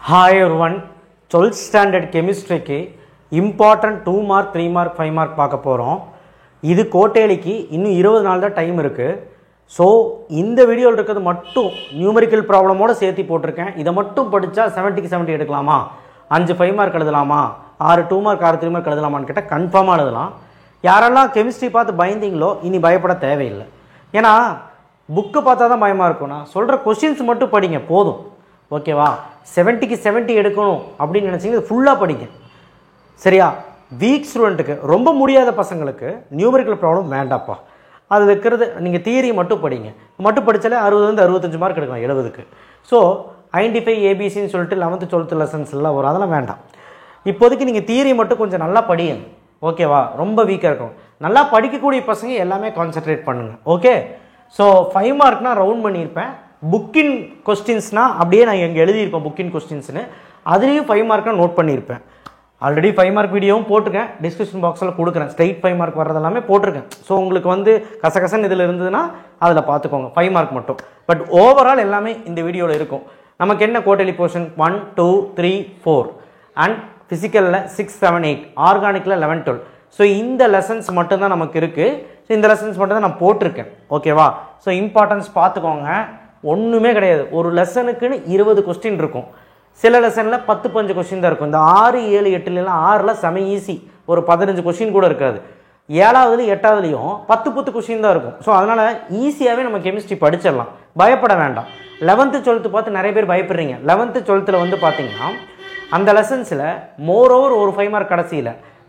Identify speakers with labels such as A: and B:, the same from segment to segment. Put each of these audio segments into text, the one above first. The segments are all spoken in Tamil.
A: Hi everyone, 12th standard chemistry க்கு important 2 mark 3 mark 5 mark பார்க்க போறோம். இது கோட்டேலிக்கு இன்னும் 20 நாள் தான் டைம் இருக்கு. சோ இந்த வீடியோல இருக்குது மட்டும் நியூமெரிக்கல் ப்ராப்ளமோட சேர்த்து போட்டுருக்கேன். இத மட்டும் படிச்சா 70 க்கு 70 எடுக்கலாமா? 5 5 மார்க் எழுதலாமா? 6 2 மார்க் 6 3 மார்க் எழுதலாமான்னு கேட்டா கன்ஃபார்மா எழுதலாம். யாரெல்லாம் கெமிஸ்ட்ரி பார்த்து பயந்தீங்களோ இனி பயப்பட தேவையில்லை. ஏனா புக் பார்த்தா தான் பயமா இருக்கும். நான் சொல்ற क्वेश्चंस மட்டும் படிங்க போதும். ஓகேவா? 70 க்கு 70 எடுக்கணும் அப்படின்னு நினைச்சீங்க ஃபுல்லா படிங்க. சரியா? வீக் ஸ்டூடண்ட்க்கு ரொம்ப முடியாத பசங்களுக்கு நியூமெரிக்கல் ப்ராப்ளம் வேண்டாப்பா. அது வைக்கிறது நீங்க தியரி மட்டும் படிங்க. மட்டும் படிச்சாலே 60 ல இருந்து 65 மார்க் எடுக்கலாம் 70 க்கு. சோ ஐடென்டிஃபை ABC ன்னு சொல்லிட்டு 11th 12th லெசன்ஸ் எல்லாம் வரும். அதெல்லாம் வேண்டாம். இப்போதைக்கு நீங்க தியரி மட்டும் கொஞ்சம் நல்லா படிங்க. ஓகேவா? ரொம்ப வீக்கா இருக்கும். நல்லா படிக்கக்கூடிய பசங்க எல்லாமே கான்சென்ட்ரேட் பண்ணுங்க. ஓகே? சோ 5 மார்க்னா ரவுண்ட் பண்ணியிருப்பேன். புக்கின் கொஸ்டின்ஸ்னா அப்படியே நான் இங்கே எழுதியிருப்பேன் புக்கின் கொஸ்டின்ஸ்னு. அதுலேயும் 5 மார்க்னா நோட் பண்ணியிருப்பேன். ஆல்ரெடி 5 மார்க் வீடியோவும் போட்டிருக்கேன். டிஸ்கிரிப்ஷன் பாக்ஸில் கொடுக்குறேன். ஸ்ட்ரைட் 5 மார்க் வர்றதெல்லாமே போட்டிருக்கேன். ஸோ உங்களுக்கு வந்து கசகசன் இதில் இருந்ததுன்னா அதில் பார்த்துக்கோங்க 5 மார்க் மட்டும். பட் ஓவரால் எல்லாமே இந்த வீடியோவில் இருக்கும். நமக்கு என்ன குவார்டர்லி போர்ஷன் 1 2 3 4 அண்ட் ஃபிசிக்கலில் 6 7 8 ஆர்கானிக்கில் 11 12. ஸோ இந்த லெசன்ஸ் மட்டும்தான் நமக்கு இருக்குது. ஸோ இந்த லெசன்ஸ் மட்டும் தான் நான் போட்டிருக்கேன். ஓகேவா? ஸோ இம்பார்ட்டன்ஸ் பார்த்துக்கோங்க. ஒன்றுமே கிடையாது. ஒரு லெசனுக்குன்னு 20 கொஸ்டின் இருக்கும். சில லெசனில் 10 15 கொஸ்டின் தான் இருக்கும். இந்த 6 7 8லாம் 6ல் செம ஈஸி. ஒரு 15 கொஸ்டின் கூட இருக்காது. 7வதுலையும் 8வதுலையும் 10 10 கொஸ்டின் தான் இருக்கும். ஸோ அதனால் ஈஸியாகவே நம்ம கெமிஸ்ட்ரி படிச்சிடலாம். பயப்பட வேண்டாம். 11th 12th பார்த்து நிறைய பேர் பயப்படுறீங்க. 11th 12th வந்து பார்த்தீங்கன்னா அந்த லெசன்ஸில் மோரோவர் ஒரு 5 மார்க்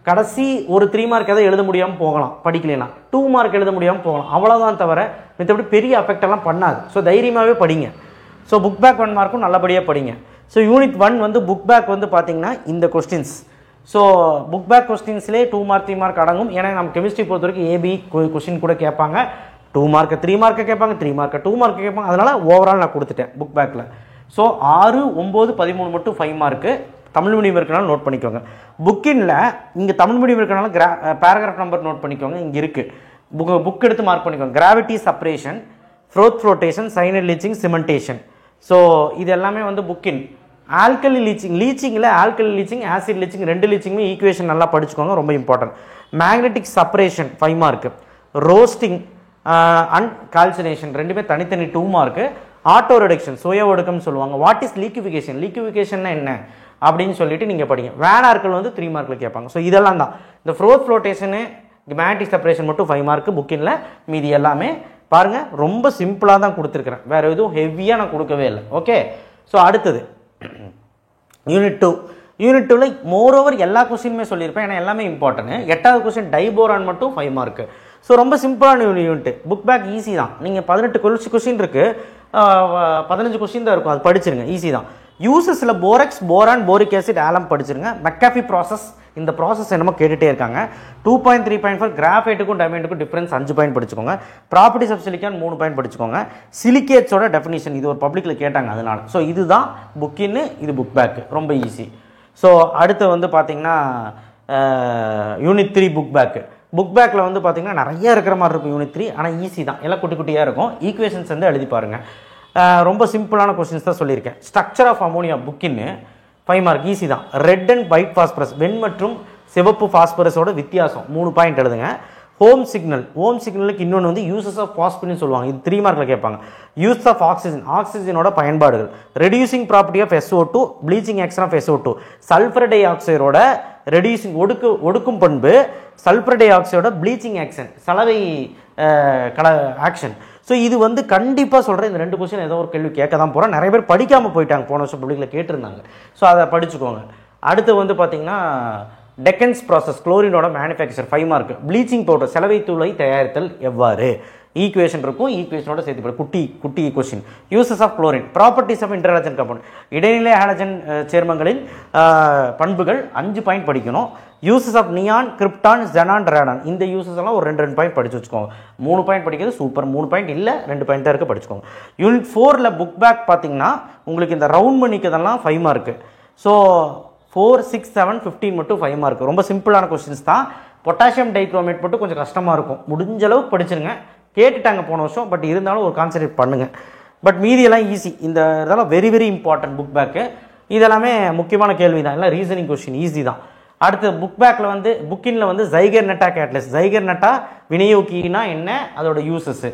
A: கடைசி ஒரு 3 மார்க் எதாவது எழுத முடியாமல் போகலாம். படிக்கலைன்னா 2 மார்க் எழுத முடியாமல் போகலாம். அவ்வளோதான் தவிர மற்றபடி பெரிய அஃபெக்ட் எல்லாம் பண்ணாது. ஸோ தைரியமாகவே படிங்க. ஸோ புக் பேக் 1 மார்க்கும் நல்லபடியாக படிங்க. ஸோ யூனிட் 1 வந்து புக் பேக் வந்து பார்த்தீங்கன்னா இந்த கொஸ்டின்ஸ். ஸோ புக் பேக் கொஸ்டின்ஸ்லேயே 2 மார்க் 3 மார்க் அடங்கும். ஏன்னா நம்ம கெமிஸ்ட்ரி பொறுத்த வரைக்கும் ஏபி கொஸ்டின் கூட கேட்பாங்க. 2 மார்க் 3 மார்க்கு கேட்பாங்க, 3 மார்க் 2 மார்க் கேட்பாங்க. அதனால் ஓவரால் நான் கொடுத்துட்டேன் புக் பேக்கில். ஸோ 6 9 13 மட்டும் 5 மார்க்கு. தமிழ் மீடியம் இருக்கனால நோட் பண்ணிக்கோங்க. புக்கின்ல இங்கே தமிழ் மீடியம் இருக்கனால பேராகிராஃப் நம்பர் நோட் பண்ணிக்கோங்க. இங்கே இருக்குது புக் எடுத்து மார்க் பண்ணிக்கோங்க. Gravity separation, froth flotation, cyanide leaching, cementation. So இது எல்லாமே வந்து புக்கின். ஆல்கலி லீச்சிங்கில் ஆல்கலி லீச்சிங் ஆசிட் லீச்சிங் 2 லீச்சிங்குமே ஈக்குவேஷன் நல்லா படிச்சுக்கோங்க. ரொம்ப important. Magnetic separation 5 mark. Roasting and calcination ரெண்டுமே தனித்தனி 2 மார்க்கு. ஆட்டோ ரிடக்ஷன் சுய ஒடுக்கம்னு சொல்லுவாங்க. வாட் இஸ் லீக்விஃபிகேஷன், லீக்விஃபிகேஷன்னா என்ன அப்படின்னு சொல்லிட்டு நீங்கள் படிங்க. வேனார்கள் வந்து 3 மார்க்கில் கேட்பாங்க. ஸோ இதெல்லாம் தான். இந்த ஃப்ரோத் ஃப்ளோட்டேஷனு மேக்னெட்டிக் செப்பரேஷன் மட்டும் 5 மார்க்கு புக்கின்ல. மீதி எல்லாமே பாருங்கள் ரொம்ப சிம்பிளாக தான் கொடுத்துருக்குறேன். வேறு எதுவும் ஹெவியாக நான் கொடுக்கவே இல்லை. ஓகே? ஸோ அடுத்தது யூனிட் 2. யூனிட் 2ல் மோரோவர் எல்லா கொஸ்டினுமே சொல்லியிருப்பேன். ஏன்னா எல்லாமே இம்பார்ட்டன்ட். 8வது கொஸ்டின் டைபோரான் மட்டும் 5 மார்க்கு. ஸோ ரொம்ப சிம்பிளான யூனிட். புக் பேக் ஈஸி தான். நீங்கள் 18 கொஸ்டின் இருக்குது, 15 கொஸ்டின் தான் இருக்கும். அது படிச்சிருங்க, ஈஸி தான். யூசஸில் போரக்ஸ், போரான், போரிக் ஆசிட், ஆலம் படிச்சிருங்க. மெக்காஃபி ப்ராசஸ், இந்த ப்ராசஸ் என்னமோ கேட்டுகிட்டே இருக்காங்க. 2.3.4 கிராஃபைட்டுக்கும் டைமண்டுக்கும் டிஃப்ரென்ஸ் 5 பாயிண்ட் படிச்சுக்கோங்க. ப்ராப்பர்ட்டிஸ் ஆஃப் சிலிக்கான் 3 பாயிண்ட் படிச்சுக்கோங்க. சிலிகேட்ஸோட டெஃபினிஷன் இது ஒரு பப்ளிக்கில் கேட்டாங்க அதனால. ஸோ இதுதான் புக்கின்னு, இது புக் பேக்கு. ரொம்ப ஈஸி. ஸோ அடுத்து வந்து பார்த்தீங்கன்னா யூனிட் 3 புக் பேக்கு. புக் பேக்கில் வந்து பார்த்தீங்கன்னா நிறைய இருக்கிற மாதிரி இருக்கும் யூனிட் 3. ஆனால் ஈஸி தான். எல்லாம் குட்டி குட்டியாக இருக்கும். ஈக்குவேஷன்ஸ் வந்து எழுதி பாருங்கள். ரொம்ப சிம்பிளான கொஸ்டின்ஸ் தான் சொல்லியிருக்கேன். ஸ்ட்ரக்சர் ஆஃப் அமோனியா புக்கின்னு 5 மார்க் ஈஸி தான். ரெட் அண்ட் ஒயிட் ஃபாஸ்பரஸ், வெண் மற்றும் சிவப்பு ஃபாஸ்பரஸோட வித்தியாசம் 3 பாயிண்ட் எழுதுங்க. ஹோம் சிக்னலுக்கு இன்னொன்று வந்து யூசஸ் ஆஃப் பாஸ்பின்னு சொல்லுவாங்க. இது 3 மார்க்கில் கேட்பாங்க. யூஸ் ஆஃப் ஆக்சிஜனோட பயன்பாடுகள். Reducing property of SO2, bleaching action of SO2, sulphur டை ஆக்சைடோட ரெடியூசிங் ஒடுக்கும் பண்பு, சல்ஃபர் டை ஆக்சைடோட ப்ளீச்சிங் ஆக்ஷன் சலவை ஆக்ஷன். ஸோ இது வந்து கண்டிப்பாக சொல்கிறேன். இந்த 2 கொஸ்டின் ஏதோ ஒரு கேள்வி கேட்க தான் போகிறேன். நிறைய பேர் படிக்காமல் போயிட்டாங்க. போன வருஷம் பப்ளிக்கில் கேட்டிருந்தாங்க. ஸோ அதை படிச்சுக்கோங்க. அடுத்து வந்து பார்த்தீங்கன்னா டெக்கன்ஸ் ப்ராசஸ், குளோரினோட மேனுஃபேக்சர் 5 மார்க். ப்ளீச்சிங் பவுடர், செலவை தூளை தயாரித்தல் எவ்வாறு, ஈக்குவேஷன் இருக்கும். ஈக்குவேஷனோட சேர்த்து குட்டி question. Uses of chlorine, properties of interhalogen compound, இடைநிலை ஹாலஜன் சேர்மங்களின் பண்புகள் 5 பாயிண்ட் படிக்கணும். Uses of neon, krypton, xenon, radon, இந்த யூசஸ் எல்லாம் ஒரு 2 பாயிண்ட் படிச்சு வச்சுக்கோங்க. 3 பாயிண்ட் படிக்கிறது சூப்பர். 3 பாயிண்ட் இல்லை, 2 பாயிண்ட் தான் இருக்குது, படிச்சுக்கோங்க. யூனிட் 4ல் புக் பேக் பார்த்தீங்கன்னா உங்களுக்கு இந்த ரவுண்ட் பண்ணிக்கிறதெல்லாம் 5 மார்க்கு. ஸோ 4 6 7 15 மட்டும் 5 மார்க்கு. ரொம்ப சிம்பிளான கொஸ்டின்ஸ் தான். பொட்டாசியம் டைக்ரோமேட் மட்டும் கொஞ்சம் கஷ்டமாக இருக்கும். முடிஞ்ச அளவுக்கு படிச்சிருங்க. கேட்டுட்டாங்க போன வருஷம். பட் இருந்தாலும் ஒரு கான்சன்ட்ரேட் பண்ணுங்கள். பட் மீதியெல்லாம் ஈஸி. இந்த இதெல்லாம் very very important book bag. இதெல்லாமே முக்கியமான கேள்வி தான், எல்லாம் ரீசனிங் கொஸ்டின், ஈஸி தான். அடுத்து புக் பேக்கில் வந்து புக்கின்ல வந்து ஜைகர் நெட்டா கேட்டலிஸ்ட், ஜைகர் நெட்டா வினையூக்கினா என்ன, அதோட uses,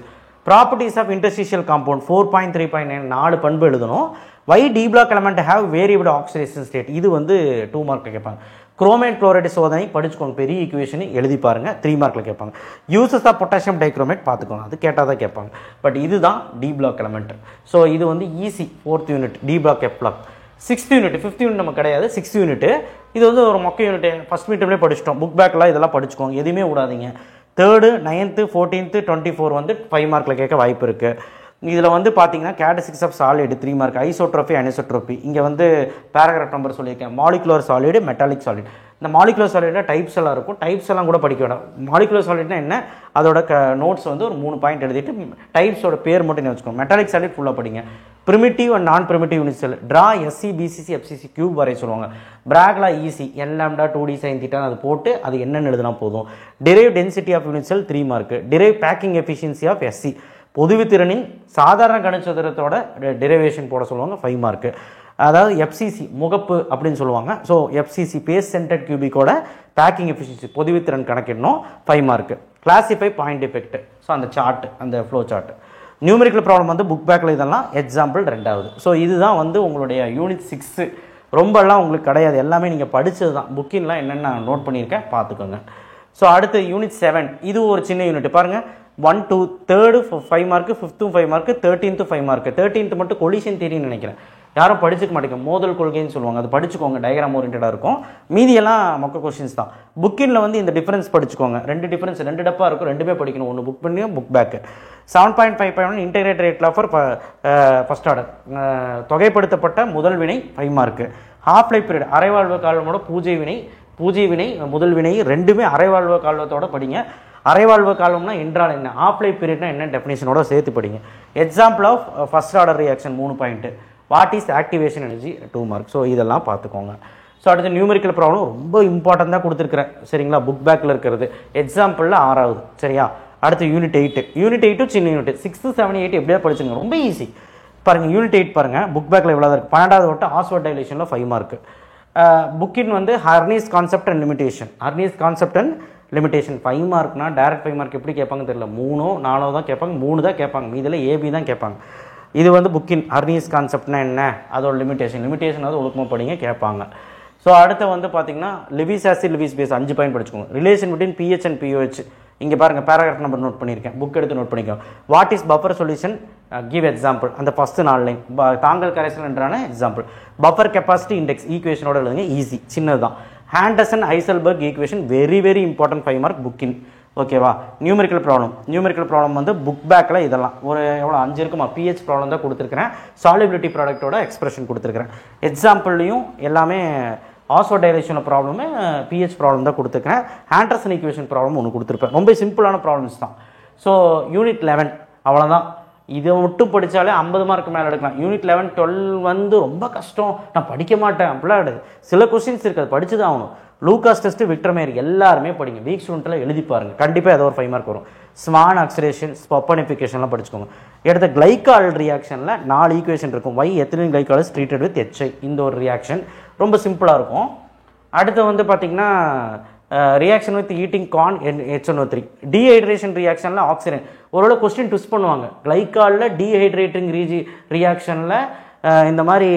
A: properties of interstitial compound 4.3.9 4 பண்பு எழுதணும். Why D block element have variable oxidation state, இது வந்து 2 மார்க்கில் கேட்பாங்க. குரோமேட் குளோரைடு சோதனை படிச்சுக்கோங்க, பெரிய ஈக்குவேஷன் எழுதி பாருங்க, 3 மார்க்கில் கேட்பாங்க. யூசஸ் ஆஃப் பொட்டாசியம் டைக்ரோமேட் பார்த்துக்கோங்க, அது கேட்டால் தான் கேட்பாங்க. பட் இதுதான் டி பிளாக் எலமெண்ட். ஸோ இது வந்து easy 4th unit d block f block. 6th unit 5th unit நம்ம கிடையாது, 6th யூனிட் இது வந்து ஒரு மொக்க யூனிட். ஃபர்ஸ்ட் மீட்டர்லேயே படிச்சிட்டோம், புக் பேக்கில் இதெல்லாம் படிச்சுக்கோங்க, எதுவுமே விடாதீங்க. 3rd 9th 14th 24 வந்து 5 மார்க்கில் கேட்க வாய்ப்பு இருக்குது. இதில் வந்து பார்த்தீங்கன்னா characteristics of solid 3 mark, isotropy anisotropy. இங்கே வந்து பேராகிராஃப் நம்பர் சொல்லியிருக்கேன், மாலிகுலர் சாலிடு மெட்டாலிக் சாலிட். இந்த மாலிகுலர் சாலிடில் டைப்ஸ் எல்லாம் இருக்கும், டைப்ஸ் எல்லாம் கூட படிக்க வேண்டாம். மாலிகுலர் சாலிட்னா என்ன, அதோட நோட்ஸ் வந்து ஒரு 3 பாயிண்ட் எழுதிட்டு டைப்ஸோட பேர் மட்டும் வச்சுக்கோங்க. மெட்டாலிக் சாலிட் ஃபுல்லாக படிங்க. Primitive and non primitive unit cell, draw SC BCC FCC cube வரைய சொல்லுவாங்க. Bragg's law easy, L lambda 2d sin θ அது போட்டு அது என்னென்னு எழுதினா போதும். Derive density of unit cell 3 mark. Derive packing efficiency of SC, பொதுவித்திறனின் சாதாரண கனசதுரத்தோட டெரிவேஷன் போட சொல்லுவாங்க, 5 மார்க். அதாவது எஃப்சிசி முகப்பு அப்படின்னு சொல்லுவாங்க. ஸோ எஃப்சிசி பேஸ் சென்டர்ட் கியூபிக்கோட பேக்கிங் எஃபிஷியன்சி பொதுவித்திறன் கணக்கிடணும், 5 mark. Classify point effect, so அந்த சார்ட், அந்த ஃப்ளோ சார்ட். நியூமெரிக்கல் ப்ராப்ளம் வந்து புக் பேக்கில் இதெல்லாம், எக்ஸாம்பிள் 2வது. ஸோ இதுதான் வந்து உங்களுடைய யூனிட் 6. ரொம்பலாம் உங்களுக்கு கிடையாது, எல்லாமே நீங்கள் படித்தது தான். புக்கின்லாம் என்னென்ன நோட் பண்ணியிருக்கேன் பார்த்துக்கோங்க. ஸோ அடுத்து யூனிட் 7, இது ஒரு சின்ன யூனிட் பாருங்கள். 1 2 3rd 5 mark, 5th 5 mark, 13th 5 mark. 13th மட்டும் கொலிஷன் தியரின்னு நினைக்கிறேன், யாரும் படிச்சுக்க மாட்டேங்க, மோதல் கொள்கைன்னு சொல்லுவாங்க, அது படிச்சுக்கோங்க, டயக்ராம் ஓரியன்டாக இருக்கும். மீதியெல்லாம் மொக்க கொஸ்டின்ஸ் தான். புக்கின்ல வந்து இந்த டிஃபரன்ஸ் படிச்சுக்கோங்க, 2 டிஃபரன்ஸ் 2 டப்பா இருக்கும், 2மே படிக்கணும், ஒன்று புக் பண்ணி book back. 7.5.1 integrate rate for first order, தொகைப்படுத்தப்பட்ட முதல் வினை 5 மார்க். ஹாஃப் லைஃப் பீரியட், அரைவாழ்வு காலமோட பூஜை வினை முதல் வினை ரெண்டுமே அரைவாழ்வு காலத்தோட படிங்க. அரைவாழ்வு காலம்னா என்றால் என்ன, ஆஃப் லைஃப் பீரியட்னா என்ன டெஃபினேஷனோட சேர்த்து படிங்க. Example of first order reaction 3 point. What is activation energy 2 mark. So இதெல்லாம் பார்த்துக்கோங்க. ஸோ அடுத்து நியூமெரிக்கல் ப்ராப்ளம் ரொம்ப இம்பார்ட்டன்ட் கொடுத்துருக்கிறேன், சரிங்களா, புக் பேக்கில் இருக்கிறது. எக்ஸாம்பிளில் 6வது, சரியா. அடுத்து யூனிட் 8. யூனிட் 8 சின்ன யூனிட், 6th 7 8 எப்படியா படிச்சுங்க, ரொம்ப ஈஸி. பாருங்கள் யூனிட் 8 பாருங்கள், புக் பேக்கில் எவ்வளோ இருக்குது, 12வது வட்ட ஆஸ்வர்ட் டைலேஷனில் 5 மார்க். புக்கின் வந்து ஹர்னீஸ் கான்செப்ட் அண்ட் லிமிடேஷன், 5 மார்க்னா டேரக்ட் 5 மார்க் எப்படி கேட்பாங்க தெரியல, 3 4 தான் கேட்பாங்க, 3 தான் கேட்பாங்க, மீதில் ஏபி தான் கேட்பாங்க. இது வந்து புக்கின் ஹர்னீஸ் கான்செப்ட்னா என்ன, அதோட லிமிடேஷன் அது ஒழுக்கமாக படிங்க, கேட்பாங்க. ஸோ அடுத்து வந்து பார்த்தீங்கன்னா Lewis acid Lewis base 5 point படிச்சுக்கோங்க. Relation between pH and pOH, இங்கே பாருங்கள் பேராகிராஃப் நம்பர் நோட் பண்ணியிருக்கேன், புக் எடுத்து நோட் பண்ணிக்கோங்க. What is buffer solution, give example, அந்த ஃபர்ஸ்ட் 4 லைன் தாங்கல் கரைசல் என்றான எக்ஸாம்பிள். பஃபர் கெப்பாசிட்டி இண்டெக்ஸ் ஈக்குவேஷனோட எழுதுங்க, ஈஸி சின்னது தான். Henderson Hasselbalch equation very very important, 5 mark புக்கின், ஓகேவா. நியூமெரிக்கல் ப்ராப்ளம் வந்து புக் பேக்கில் இதெல்லாம் ஒரு எவ்வளோ 5 இருக்குமா, பிஹெச் ப்ராப்ளம் தான் கொடுத்துருக்கிறேன், சாலிபிலிட்டி ப்ராடக்ட்டோட எக்ஸ்பிரஷன் கொடுத்துருக்கிறேன். எக்ஸாம்பிள்லையும் எல்லாமே ஆஸ்வர்ட் டைலேஷன் ப்ராப்ளமே பிஹெச் ப்ராப்ளம் தான் கொடுத்துருக்கேன். ஹேண்டர்சன் ஈக்குவேஷன் ப்ராப்ளம் ஒன்று கொடுத்துருப்பேன், ரொம்ப சிம்பிளான ப்ராப்ளம்ஸ் தான். ஸோ யூனிட் 11 அவ்வளோதான். இதை மட்டும் படித்தாலே 50 மார்க் மேலே எடுக்கலாம். யூனிட் 11 12 வந்து ரொம்ப கஷ்டம், நான் படிக்க மாட்டேன் அப்படிலாம் கிடையாது. சில கொஸ்டின்ஸ் இருக்குது, படிச்சு தான் ஆகணும். லூகாஸ் டெஸ்ட், விக்டர்மேயர் எல்லாருமே படிங்க, வீக் ஸ்டூடெண்ட்டில் எழுதி பாருங்கள், கண்டிப்பாக ஏதோ ஒரு 5 மார்க் வரும். ஸ்வான் ஆக்சிடேஷன், ஸ்பப்பனிஃபிகேஷன்லாம் படிச்சுக்கோங்க. எடுத்த கிளைக்கால் ரியாக்ஷனில் 4 ஈக்குவேஷன் இருக்கும். Why ethylene glycol is treated with HI, இந்த ஒரு ரியாக்ஷன் ரொம்ப சிம்பிளாக இருக்கும். அடுத்து வந்து பார்த்திங்கன்னா ரியாக்ஷன் வித் ஈட்டிங் கார்ன் HNO3, டீஹைட்ரேஷன் ரியாக்ஷனில் ஆக்சிஜன். ஒருவேளை கொஸ்டின் ட்விஸ்ட் பண்ணுவாங்க, கிளைக்காலில் டீஹைட்ரேட்டிங் ரியாக்ஷனில் இந்த மாதிரி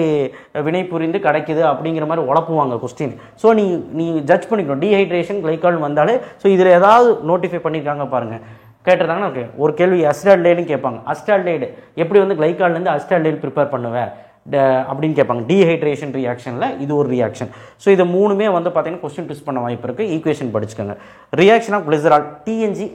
A: வினை புரிந்து கிடைக்குது அப்படிங்கிற மாதிரி உழப்புவாங்க கொஸ்டின். ஸோ நீ ஜட்ஜ் பண்ணிக்கணும், டீஹைட்ரேஷன் கிளைக்கால் வந்தாலே. ஸோ இதில் ஏதாவது நோட்டிஃபை பண்ணியிருக்காங்க பாருங்கள், கேட்டிருந்தாங்கன்னா ஓகே. ஒரு கேள்வி அசிட்டால்டைடுன்னு கேட்பாங்க, அசிட்டால்டைடு எப்படி வந்து கிளைக்கால்லேருந்து அசிட்டால்டைடு ப்ரிப்பேர் பண்ணுவேன் அப்படின்னு கேட்பாங்க. டீஹைட்ரேஷன் ரியாக்ஷனில் இது ஒரு ரியாக்ஷன். ஸோ இது மூணுமே வந்து பார்த்தீங்கன்னா கொஸ்டின் ட்விஸ்ட் பண்ண வாய்ப்பு இருக்குது, ஈக்குவேஷன் படிச்சுக்கோங்க. ரியாக்ஷன் ஆஃப் கிளிசரால், டிஎன்ஜி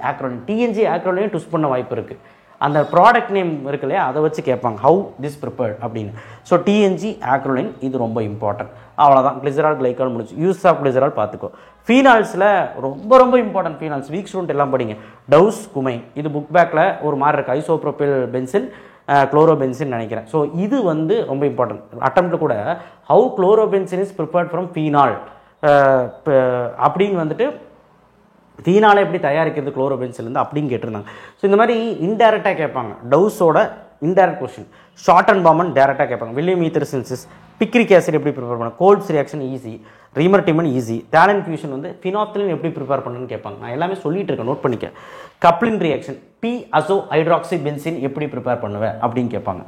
A: ஆக்ரோலையும் ட்விஸ்ட் பண்ண வாய்ப்பு இருக்குது. அந்த ப்ராடக்ட் நேம் இருக்கு இல்லையா, அதை வச்சு கேட்பாங்க, ஹவு திஸ் ப்ரிப்பேர்ட் அப்படின்னு. ஸோ டிஎன்ஜி ஆக்ரோலைன் இது ரொம்ப இம்பார்ட்டன்ட். அவ்வளோதான், கிளிசரால் கிளைக்கால் முடிச்சு. யூஸ் ஆஃப் கிளிசரால் பார்த்துக்கோ. ஃபீனால்ஸில் ரொம்ப ரொம்ப இம்பார்ட்டன்ட் ஃபீனால்ஸ், வீக் ஸ்டூடெண்ட் எல்லாம் படிங்க. டவுஸ் குமைன், இது புக் பேக்கில் ஒரு மாதிரி இருக்குது, ஐசோப்ரோபில் பென்சின் குளோரோபென்சின் நினைக்கிறேன். ஸோ இது வந்து ரொம்ப இம்பார்ட்டன்ட். அட்டம்ப்ட் கூட how chlorobenzene is prepared from phenol அப்படின்னு வந்துட்டு ஃபீனாலை எப்படி தயாரிக்கிறது குளோரோபென்சிலேருந்து அப்படின்னு கேட்டிருந்தாங்க. ஸோ இந்த மாதிரி இன்டைரக்டாக கேட்பாங்க, டவுஸோட indirect question. Schotten and Baumann டேரெக்டாக கேட்பாங்க. William ether synthesis, picric acid எப்படி ப்ரிப்பேர் பண்ண, Kolbe's reaction easy, Reimer Tiemann easy, phthalein fusion வந்து ஃபினாப்திலின் எப்படி ப்ரிப்பேர் பண்ணுன்னு கேட்பாங்க. நான் எல்லாமே சொல்லிட்டு இருக்கேன், நோட் பண்ணிக்க. Coupling reaction p azo hydroxy benzene எப்படி ப்ரிப்பேர் பண்ணுவேன் அப்படின்னு கேட்பாங்க.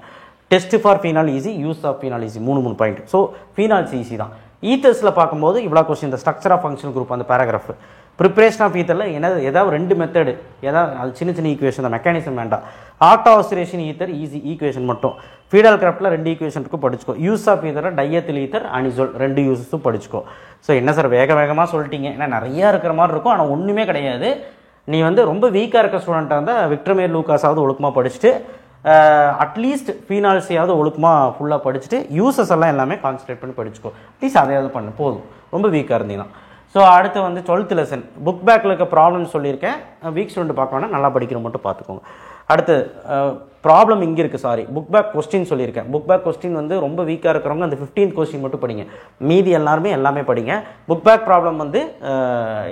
A: Test for phenol easy, use of phenol easy, 3 point. So phenols easy தான். ஈத்தர்ஸில் பார்க்கும்போது இவ்வளோ கொஸ்டின், இந்த ஸ்ட்ரக்சர் ஆஃப் ஃபங்க்ஷன் குரூப் அந்த பேராகிராஃப். ப்ரிப்பரேஷன் ஆஃப் ஈத்தரில் ஏதாவது 2 மெத்தடு, ஏதாவது அது சின்ன ஈக்குவேஷன் தான், மெக்கானிசம் வேண்டாம். Auto oxidation ether easy, equation மட்டும். ஃபீடல் கிராஃப்டில் 2 ஈக்குவேஷன் இருக்கும், படிச்சுக்கோ. Use of ether diethyl ether anisole 2 யூஸஸும் படிச்சுக்கோ. ஸோ என்ன சார் வேகமாக சொல்லிட்டீங்க, ஏன்னா நிறையா இருக்கிற மாதிரி இருக்கும், ஆனால் ஒன்றுமே கிடையாது. நீ வந்து ரொம்ப வீக்காக இருக்க ஸ்டூடெண்ட்டாக இருந்தால் விக்டர்மேர் லூகாஸாவது ஒழுக்கமாக படிச்சுட்டு, அட்லீஸ்ட் ஃபீனால்ஸையாவது ஒழுக்கமாக ஃபுல்லாக படிச்சுட்டு, யூசஸ் எல்லாம் எல்லாமே கான்சன்ட்ரேட் பண்ணி படிச்சுக்கோ. அட்லீஸ்ட் அதையாவது பண்ணு, போதும். ரொம்ப வீக்காக இருந்தீங்கன்னா. ஸோ அடுத்து வந்து 12th லெசன் புக் பேக்கில் இருக்க ப்ராப்ளம் சொல்லியிருக்கேன். வீக் ஸ்டூடெண்ட் பார்க்கணுன்னா நல்லா படிக்கிற மட்டும் பார்த்துக்கோங்க. அடுத்து ப்ராப்ளம் இங்கே இருக்குது, சாரி, புக் பேக் கொஸ்டின் சொல்லியிருக்கேன். புக் பேக் கொஸ்டின் வந்து ரொம்ப வீக்காக இருக்கிறவங்க அந்த 15th கொஸ்டின் மட்டும் படிங்க, மீதி எல்லாமே படிங்க. புக் பேக் ப்ராப்ளம் வந்து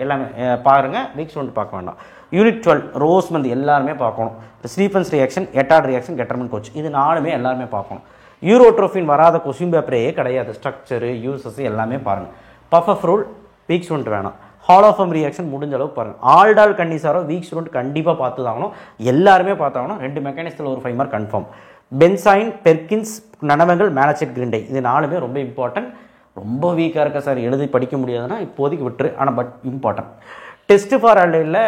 A: எல்லாமே பாருங்கள், வீக் ஸ்டூடெண்ட் பார்க்க வேண்டாம். யூனிட் 12 ரோஸ் வந்து எல்லாருமே பார்க்கணும். ஸ்டீஃபன்ஸ் ரியாக்ஷன், எட்டார்ட் ரியாக்ஷன், கெட்டர்மன் கோச், இது 4மே எல்லாருமே பார்க்கணும். யூரோட்ரோஃபின் வராத கொஸ்டின் பேப்பரே கிடையாது. ஸ்ட்ரக்சரு, யூசஸ் எல்லாமே பாருங்கள். பஃப் ரூல் வீக் ஸ்டூடெண்ட் வேணாம். ஹால் ஆஃப் ஃபம் ரியாக்ஷன் முடிஞ்ச அளவுக்கு பாருங்கள். ஆல்டால் கண்டிசாரோ வீக் ஸ்டூடெண்ட் கண்டிப்பாக பார்த்து தாகணும், எல்லாருமே பார்த்தாகணும். 2 மெக்கானிக்ஸில் ஒரு 5 மார்க் கன்ஃபார்ம். பென்சைன், பெர்கின்ஸ், நனவங்கள், மேலச்செட், கிரிண்டை, இது 4மே ரொம்ப இம்பார்ட்டன்ட். ரொம்ப வீக்காக இருக்க சார், எழுதி படிக்க முடியாதுன்னா இப்போதைக்கு விட்டுரு, ஆனால் பட் இம்பார்ட்டன்ட். டெஸ்ட் ஃபார் ஆல்டைலில்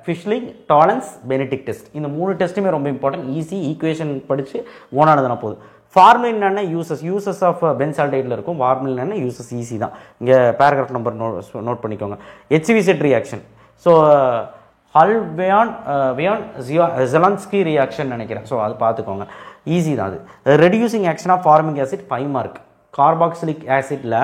A: ஃபிஷ்லிங், டாலன்ஸ், பெனடிக் டெஸ்ட், இந்த 3 டெஸ்ட்டுமே ரொம்ப இம்பார்ட்டன்ட். ஈஸி, ஈக்குவேஷன் படித்து ஓனானதுனா போதும். ஃபார்முலின் என்ன யூசஸ் ஆஃப் பென்சால்டைடில் இருக்கும். ஃபார்முலின் என்ன யூசஸ் ஈஸி தான். இங்கே பேராகிராஃப் நம்பர் நோட் பண்ணிக்கோங்க. HCV reaction, so Hell Volhard Zelinsky reaction நினைக்கிறேன். ஸோ அது பார்த்துக்கோங்க, ஈஸி தான் அது. Reducing action of formic acid 5 mark. Carboxylic ஆசிட்டில்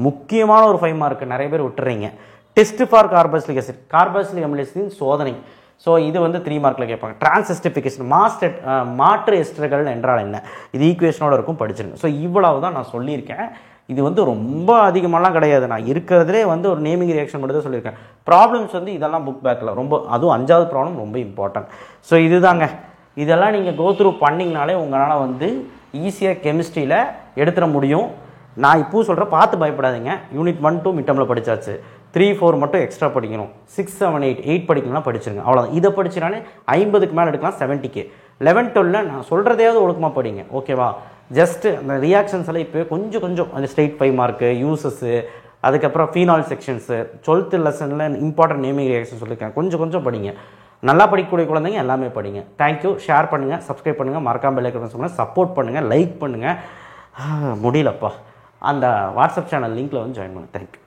A: முக்கியமான ஒரு 5 மார்க் நிறைய பேர் விட்டுறீங்க. Test for carboxylic acid, carboxylic அமிலத்தின் சோதனை. ஸோ இது வந்து 3 மார்க்கில் கேட்பாங்க. டிரான்ஸ்எஸ்டிஃபிகேஷன், மாற்று எஸ்டர்கள் என்றால் என்ன, இது ஈக்குவேஷனோட இருக்கும், படிச்சிருங்க. ஸோ இவ்வளவு தான் நான் சொல்லியிருக்கேன். இது வந்து ரொம்ப அதிகமாகலாம் கிடையாது. நான் இருக்கிறதுலே வந்து ஒரு நேமிங் ரியாக்ஷன் மட்டும் தான் சொல்லியிருக்கேன். ப்ராப்ளம்ஸ் வந்து இதெல்லாம் புக் பேக்கில் ரொம்ப, அதுவும் 5வது ப்ராப்ளம் ரொம்ப இம்பார்ட்டன்ட். ஸோ இதுதாங்க, இதெல்லாம் நீங்கள் கோ த்ரூ பண்ணிங்கனாலே உங்களால் வந்து ஈஸியாக கெமிஸ்ட்ரியில் எடுத்துட முடியும். நான் இப்போ சொல்கிறேன், பார்த்து பயப்படாதீங்க. யூனிட் 1 2 மிட்டமில் படித்தாச்சு, 3 4 மட்டும் எக்ஸ்ட்ரா படிக்கணும். 6 7 8 படிக்கணும்னா படிச்சிருங்க, அவ்வளோதான். இதை படிச்சினாலே 50க்கு மேலே எடுக்கலாம், 70K. 11 12 நான் சொல்கிறதையாவது ஒழுக்கமாக படிங்க, ஓகேவா? ஜஸ்ட்டு அந்த ரியாக்ஷன்ஸ் எல்லாம் இப்போ கொஞ்சம் அந்த ஸ்ட்ரெயிட் 5 மார்க்கு, யூசஸ்ஸு, அதுக்கப்புறம் ஃபீனால் செக்ஷன்ஸு, 12th லெசனில் இம்பார்ட்டன்ட் நேமிங் ரியாக்ஷன் சொல்லியிருக்கேன். கொஞ்சம் படிங்க. நல்லா படிக்கக்கூடிய குழந்தைங்க எல்லாமே படிங்க. தேங்க்யூ. ஷேர் பண்ணுங்கள், சப்ஸ்கிரைப் பண்ணுங்கள், மறக்காம பெல் ஐகான் சொல்லுங்கள், சப்போர்ட் பண்ணுங்கள், லைக் பண்ணுங்கள். முடியலப்பா, அந்த வாட்ஸ்அப் சேனல் லிங்க்கில் வந்து ஜாயின் பண்ணுங்கள். தேங்க்யூ.